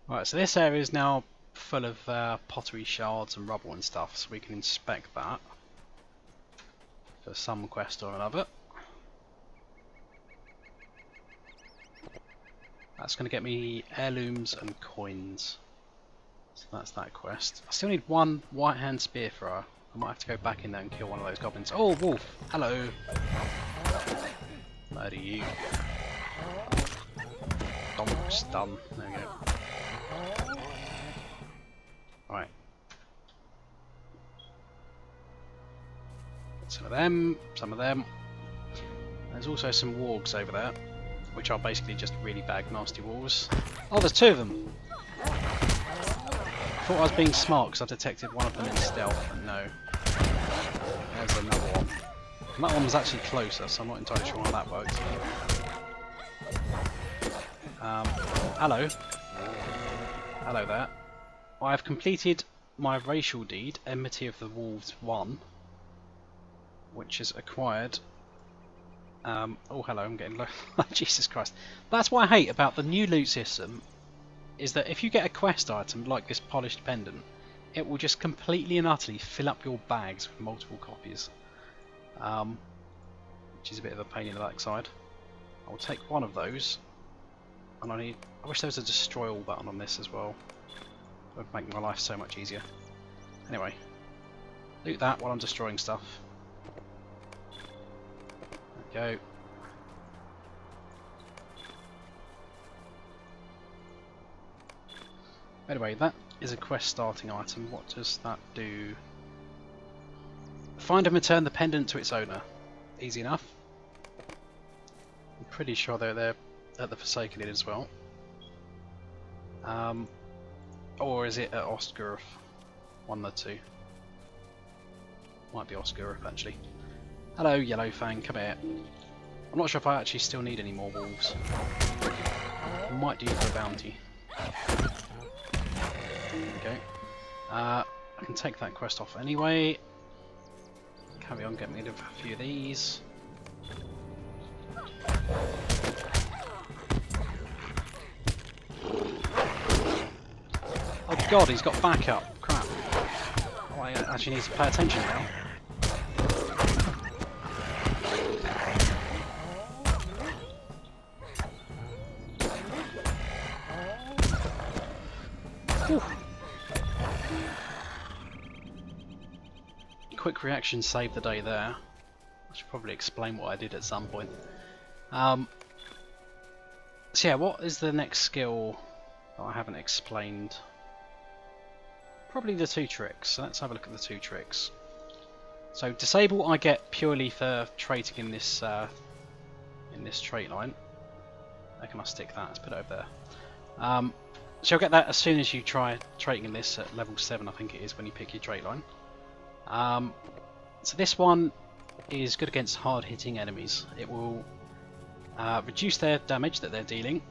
Right, so this area is now full of pottery shards and rubble and stuff, so we can inspect that for some quest or another. That's going to get me heirlooms and coins. So that's that quest. I still need one white hand spear thrower. I might have to go back in there and kill one of those goblins. Oh, wolf! Hello! Murder you. Donk stun. There we go. Right. Some of them, some of them. There's also some wargs over there, which are basically just really bad, nasty wolves. Oh, there's two of them! I thought I was being smart because I detected one of them in stealth, but no. There's another one. And that one was actually closer, so I'm not entirely sure how that worked. Hello. Hello there. I've completed my racial deed, Enmity of the Wolves 1, which is acquired. Oh, hello, I'm getting low. Jesus Christ. That's what I hate about the new loot system, is that if you get a quest item like this polished pendant, it will just completely and utterly fill up your bags with multiple copies. Which is a bit of a pain in the backside. I'll take one of those. And I wish there was a destroy all button on this as well. It would make my life so much easier. Anyway, loot that while I'm destroying stuff. There we go. Anyway, that is a quest starting item. What does that do? Find and return the pendant to its owner. Easy enough. I'm pretty sure they're there at the Forsaken Inn as well. Or is it at Osgurf? One of the two. Might be Osgurf actually. Hello, Yellowfang, come here. I'm not sure if I actually still need any more wolves. I might do for a bounty. Okay. I can take that quest off anyway. Carry on getting rid of a few of these. Oh god, he's got backup. Crap. Oh, I actually need to pay attention now. Whew. Quick reaction saved the day there. I should probably explain what I did at some point. So yeah, what is the next skill that I haven't explained? Probably the two tricks. So let's have a look at the two tricks. So disable I get purely for trading in this trait line. Where can I stick that? Let's put it over there. So you'll get that as soon as you try trading in this at level 7, I think it is, when you pick your trait line. So this one is good against hard-hitting enemies. It will reduce their damage that they're dealing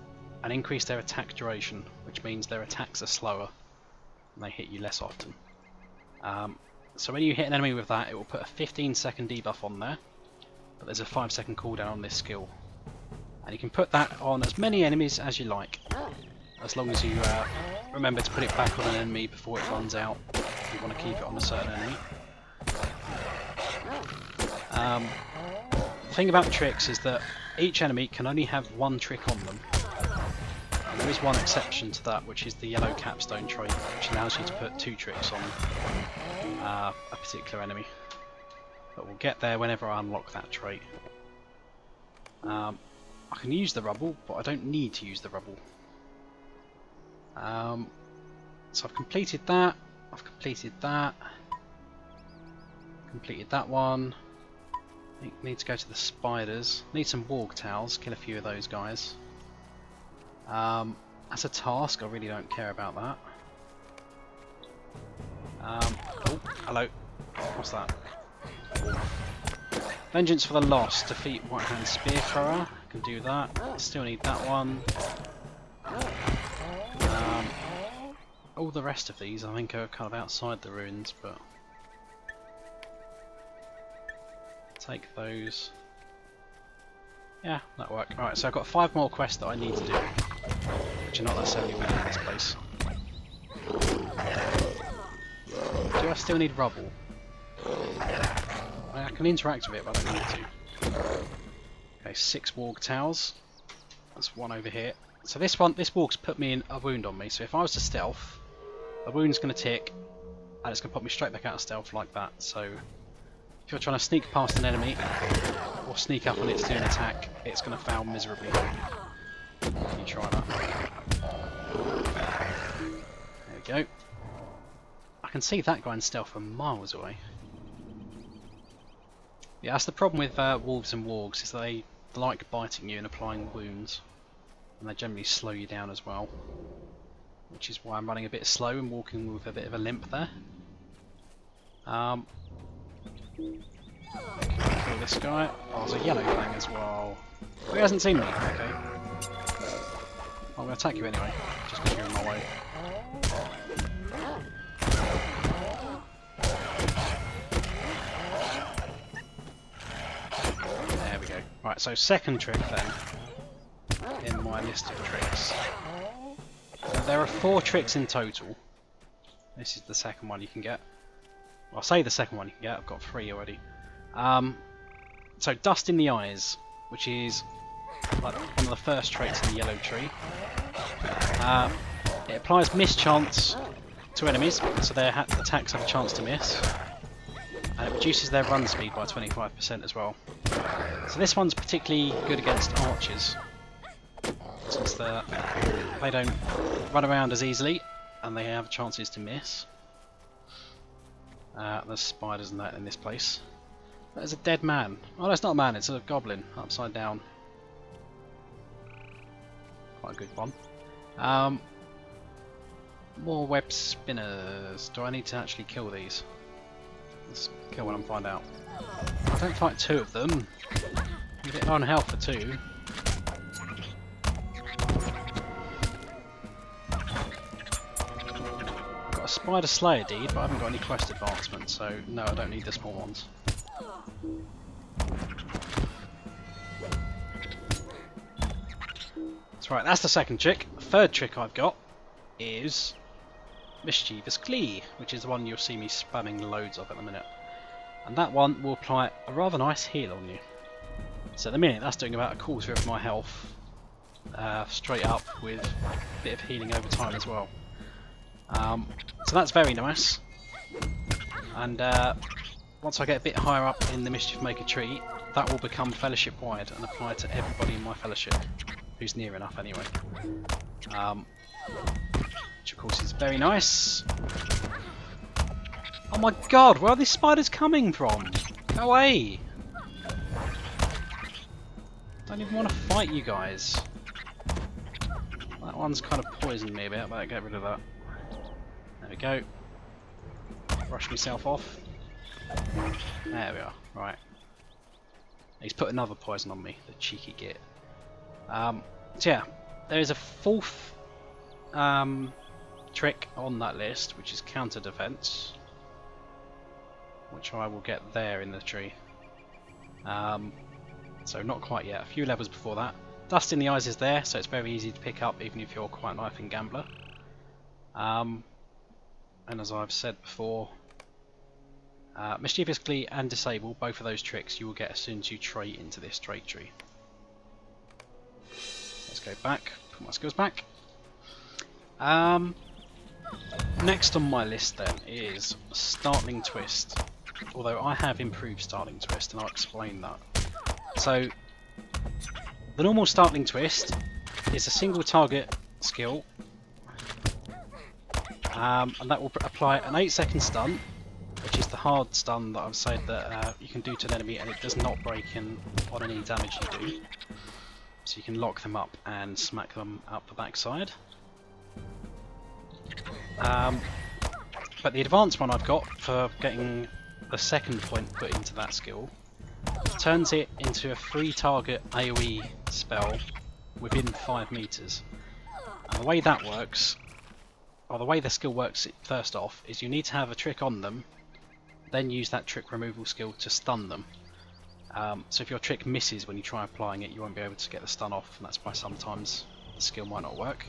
and increase their attack duration, which means their attacks are slower and they hit you less often. So when you hit an enemy with that, it will put a 15-second debuff on there, but there's a 5-second cooldown on this skill. And you can put that on as many enemies as you like, as long as you remember to put it back on an enemy before it runs out. If you want to keep it on a certain enemy. The thing about tricks is that each enemy can only have one trick on them. And there is one exception to that, which is the yellow capstone trait, which allows you to put 2 tricks on a particular enemy. But we'll get there whenever I unlock that trait. I can use the rubble, but I don't need to use the rubble. So I've completed that. I've completed that. Completed that one. I need to go to the spiders. Need some warg towels. Kill a few of those guys. As a task, I really don't care about that. Oh, hello. What's that? Vengeance for the Lost. Defeat White Hand Spear Thrower. I can do that. Still need that one. All the rest of these I think are kind of outside the ruins, but take those. Yeah, that'll work. Alright, so I've got 5 more quests that I need to do, which are not necessarily within this place. do I still need rubble? I can interact with it, but I don't need to. Okay, 6 warg towers. That's one over here. So this warg's put me in a wound on me. So if I was to stealth, the wound's going to tick, and it's going to put me straight back out of stealth like that. So if you're trying to sneak past an enemy, or sneak up on it to do an attack, it's going to fail miserably. You try that. There we go. I can see that guy in stealth from miles away. Yeah, that's the problem with wolves and wargs, is they like biting you and applying wounds, and they generally slow you down as well, which is why I'm running a bit slow and walking with a bit of a limp there. Kill this guy. Oh, there's a yellow thing as well. Oh, he hasn't seen me. Okay. I'm going to attack you anyway, just because you're in my way. There we go. Right, so second trick then, in my list of tricks. There are 4 tricks in total. This is the second one you can get. Well, I'll say the second one you can get, I've got 3 already. So dust in the eyes, which is like one of the first traits in the yellow tree. It applies mischance to enemies, so their attacks have a chance to miss. And it reduces their run speed by 25% as well. So this one's particularly good against archers, since they don't run around as easily and they have chances to miss. There's spiders and that in this place. There's a dead man. Oh, that's not a man, it's a goblin upside down. Quite a good one. More web spinners. Do I need to actually kill these? Let's kill one and find out. I don't fight 2 of them. I'm a bit low on health for 2. Got a spider slayer deed, but I haven't got any quest advancement, so no, I don't need the small ones. That's right, that's the second trick. The third trick I've got is Mischievous Glee, which is the one you'll see me spamming loads of at the minute. And that one will apply a rather nice heal on you. So at the minute that's doing about 1/4 of my health straight up, with a bit of healing over time as well. So that's very nice. And once I get a bit higher up in the Mischief Maker tree, that will become fellowship wide and apply to everybody in my fellowship, who's near enough anyway. Which of course is very nice. Oh my god, where are these spiders coming from? Go away! Don't even want to fight you guys. That one's kind of poisoned me a bit, but I'll get rid of that. There we go. Brush myself off. There we are, right. He's put another poison on me, the cheeky git. So yeah, there is a 4th trick on that list, which is counter defense, which I will get there in the tree. So not quite yet, a few levels before that. Dust in the eyes is there, so it's very easy to pick up even if you're quite an knifing gambler. And as I've said before, Mischievous Glee and Disable, both of those tricks you will get as soon as you trait into this trait tree. Let's go back, put my skills back. Next on my list then is Startling Twist, although I have improved Startling Twist and I'll explain that. So the normal Startling Twist is a single target skill, and that will apply an 8-second stun, which is the hard stun that I've said that you can do to an enemy and it does not break in on any damage you do. So you can lock them up and smack them up the backside. But the advanced one I've got for getting the second point put into that skill turns it into a 3-target AoE spell within 5 meters. And the way that works, or the way the skill works first off, is you need to have a trick on them, then use that trick removal skill to stun them. So if your trick misses when you try applying it, you won't be able to get the stun off, and that's why sometimes the skill might not work.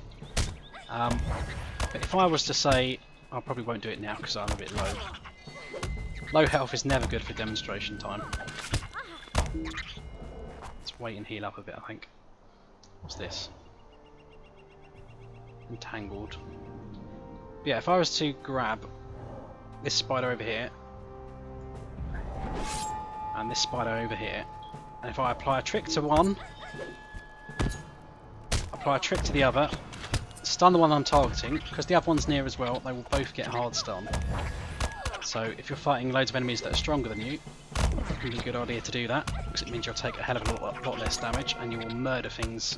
But if I was to say I probably won't do it now because I'm a bit low. Low health is never good for demonstration time. Let's wait and heal up a bit, I think. What's this? Entangled. But yeah, if I was to grab this spider over here and this spider over here, and if I apply a trick to one, apply a trick to the other, stun the one I'm targeting, because the other one's near as well, they will both get hard stun. So if you're fighting loads of enemies that are stronger than you, it can be a good idea to do that, because it means you'll take a hell of a lot less damage and you will murder things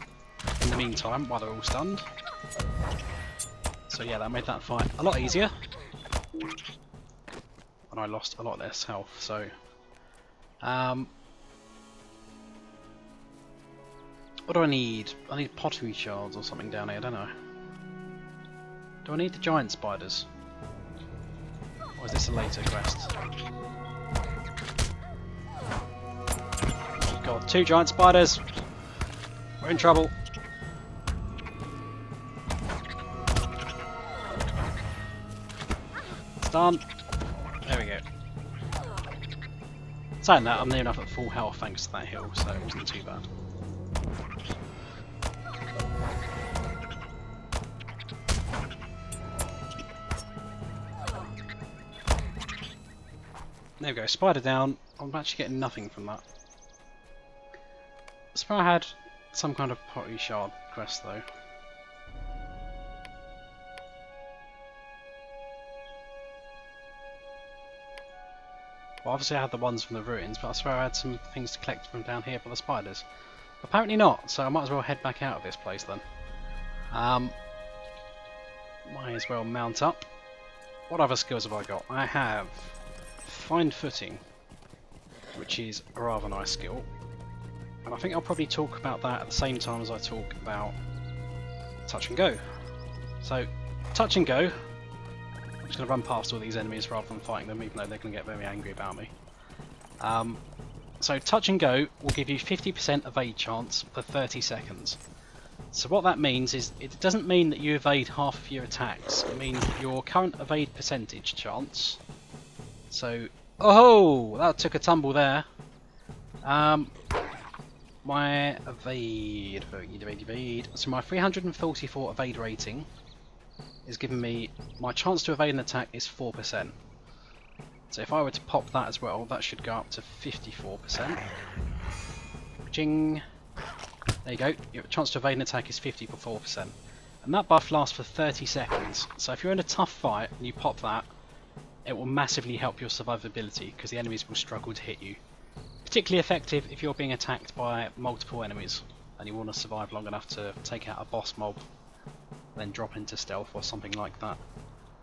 in the meantime while they're all stunned. So yeah, that made that fight a lot easier. And I lost a lot less health, so... what do I need? I need pottery shards or something down here, don't I? Do I need the giant spiders? Or is this a later quest? Oh god, 2 giant spiders! We're in trouble. It's done. There we go. Saying that, I'm near enough at full health thanks to that hill, so it wasn't too bad. There we go, spider down. I'm actually getting nothing from that. I swear I had some kind of pottery shard quest though. Well, obviously I had the ones from the ruins, but I swear I had some things to collect from down here for the spiders. Apparently not, so I might as well head back out of this place then. Might as well mount up. What other skills have I got? I have Find Footing, which is a rather nice skill. And I think I'll probably talk about that at the same time as I talk about Touch and Go. So, Touch and Go. I'm just going to run past all these enemies rather than fighting them, even though they're going to get very angry about me. So Touch and Go will give you 50% evade chance for 30 seconds. So what that means is, it doesn't mean that you evade half of your attacks, it means that your current evade percentage chance... So, oh, that took a tumble there. My evade, so my 344 evade rating is giving me, my chance to evade an attack is 4%. So if I were to pop that as well, that should go up to 54%. Ching! There you go, your chance to evade an attack is 54%. And that buff lasts for 30 seconds, so if you're in a tough fight and you pop that, it will massively help your survivability, because the enemies will struggle to hit you. Particularly effective if you're being attacked by multiple enemies and you want to survive long enough to take out a boss mob, then drop into stealth or something like that.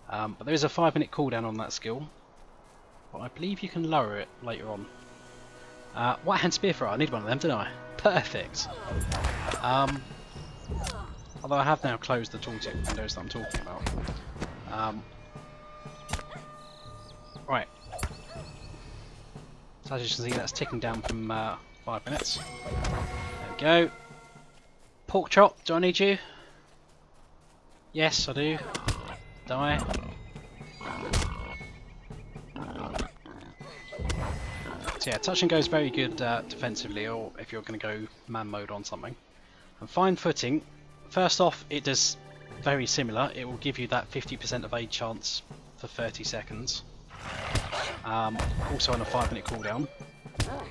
But there is a 5-minute cooldown on that skill, but I believe you can lower it later on. White Hand Spear Thrower, I need one of them, don't I? Perfect! Although I have now closed the tooltip windows that I'm talking about. Right. So as you can see, that's ticking down from 5 minutes. There we go. Pork chop, do I need you? Yes, I do. Die. So yeah, Touch and Go is very good defensively, or if you're going to go man mode on something. And Find Footing, first off, it does very similar. It will give you that 50% evade chance for 30 seconds. Also on a 5-minute cooldown.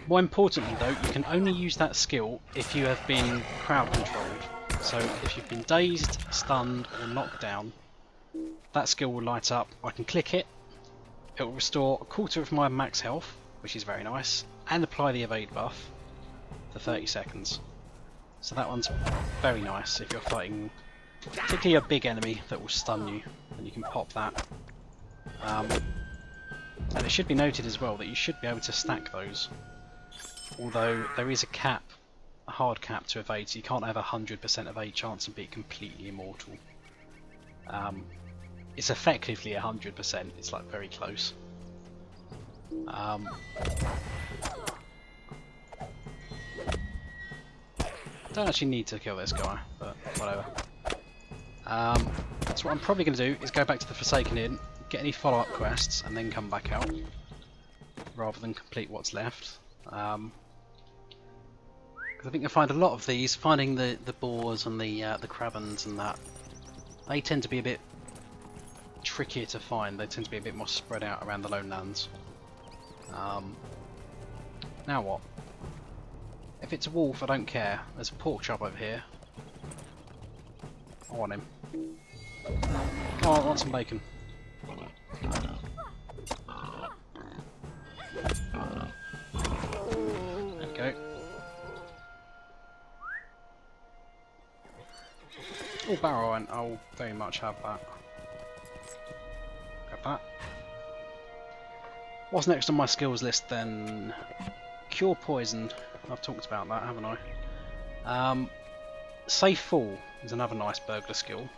More importantly though, you can only use that skill if you have been crowd controlled. So if you've been dazed, stunned or knocked down, that skill will light up. I can click it, it will restore a quarter of my max health, which is very nice, and apply the evade buff for 30 seconds. So that one's very nice if you're fighting particularly a big enemy that will stun you, and you can pop that. And it should be noted as well that you should be able to stack those, although there is a cap, a hard cap to evade, so you can't have a 100% evade chance and be completely immortal. It's effectively 100%, it's like very close. Don't actually need to kill this guy, but whatever. So what I'm probably going to do is go back to the Forsaken Inn, get any follow-up quests, and then come back out, rather than complete what's left. Because I think you'll find a lot of these, finding the boars and the cravens and that, they tend to be a bit trickier to find. They tend to be a bit more spread out around the lone lands. Now what? If it's a wolf, I don't care. There's a pork chop over here. I want him. Oh, I want some bacon. There we go. Oh, barrel iron. I'll very much have that. Grab that. What's next on my skills list then? Cure poison. I've talked about that, haven't I? Safe fall is another nice burglar skill.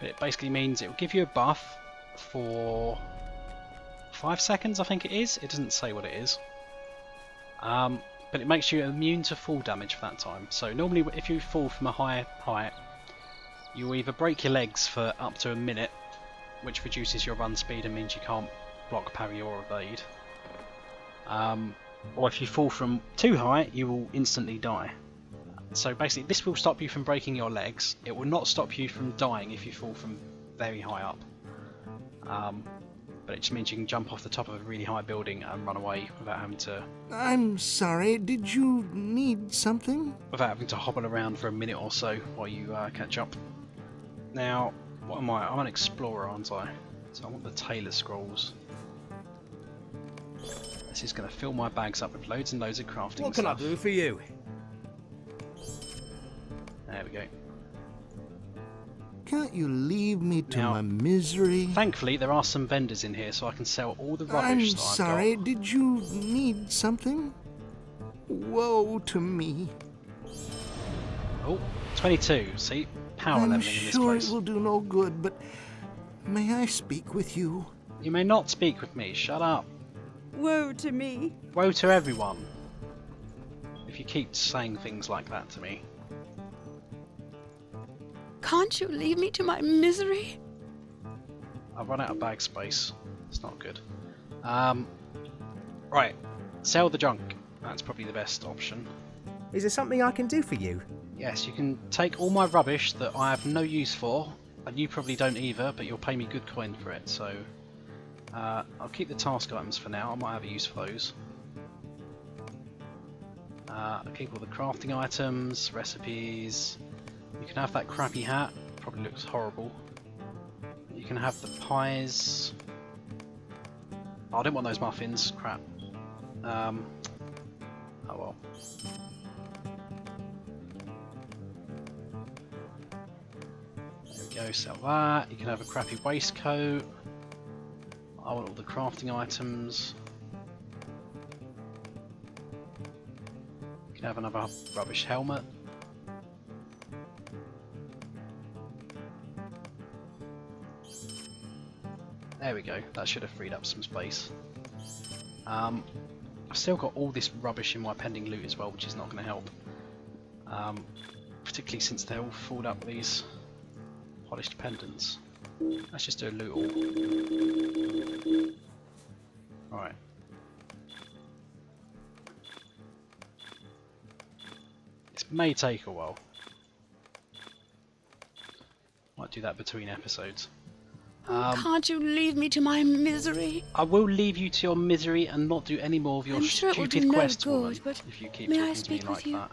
But it basically means it will give you a buff for 5 seconds, I think it is. It doesn't say what it is. But it makes you immune to fall damage for that time. So normally if you fall from a high height, you will either break your legs for up to a minute, which reduces your run speed and means you can't block, parry or evade. Or if you fall from too high, you will instantly die. So basically this will stop you from breaking your legs. It will not stop you from dying if you fall from very high up. But it just means you can jump off the top of a really high building and run away without having to... I'm sorry, did you need something? Without having to hobble around for a minute or so while you catch up. Now, what am I? I'm an explorer, aren't I? So I want the Tailor Scrolls. This is going to fill my bags up with loads and loads of crafting What can stuff. I do for you? There we go. Can't you leave me to Now, my misery? Thankfully, there are some vendors in here, so I can sell all the I'm rubbish that I've sorry, got. did you need something? Woe to me. Oh, 22. See? Power I'm leveling in this sure place. it will do no good, but may I speak with you? You may not speak with me. Shut up. Woe to me. Woe to everyone. If you keep saying things like that to me. Can't you leave me to my misery? I've run out of bag space. It's not good. Right. Sell the junk. That's probably the best option. Is there something I can do for you? Yes, you can take all my rubbish that I have no use for, and you probably don't either, but you'll pay me good coin for it, so... I'll keep the task items for now, I might have a use for those. I'll keep all the crafting items, recipes. You can have that crappy hat, probably looks horrible. You can have the pies. Oh, I don't want those muffins, crap. Oh well. There we go, sell that. You can have a crappy waistcoat. I want all the crafting items. You can have another rubbish helmet. There we go, that should have freed up some space. I've still got all this rubbish in my pending loot as well, which is not going to help. Particularly since they're all filled up with these polished pendants. Let's just do a loot all. Alright. This may take a while. Might do that between episodes. Can't you leave me to my misery? I will leave you to your misery and not do any more of your I'm sure it will stupid do no quest, good, woman, but if you keep may I talking to me speak like with you? that.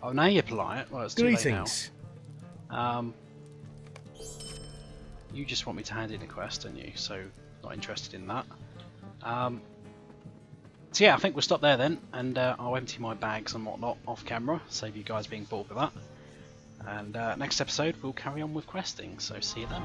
Oh, now you're polite. Well, it's too late now. Greetings. You just want me to hand in a quest, don't you? So, not interested in that. So yeah, I think we'll stop there then, and I'll empty my bags and whatnot off camera, save you guys being bored with that. And next episode we'll carry on with questing, so see you then.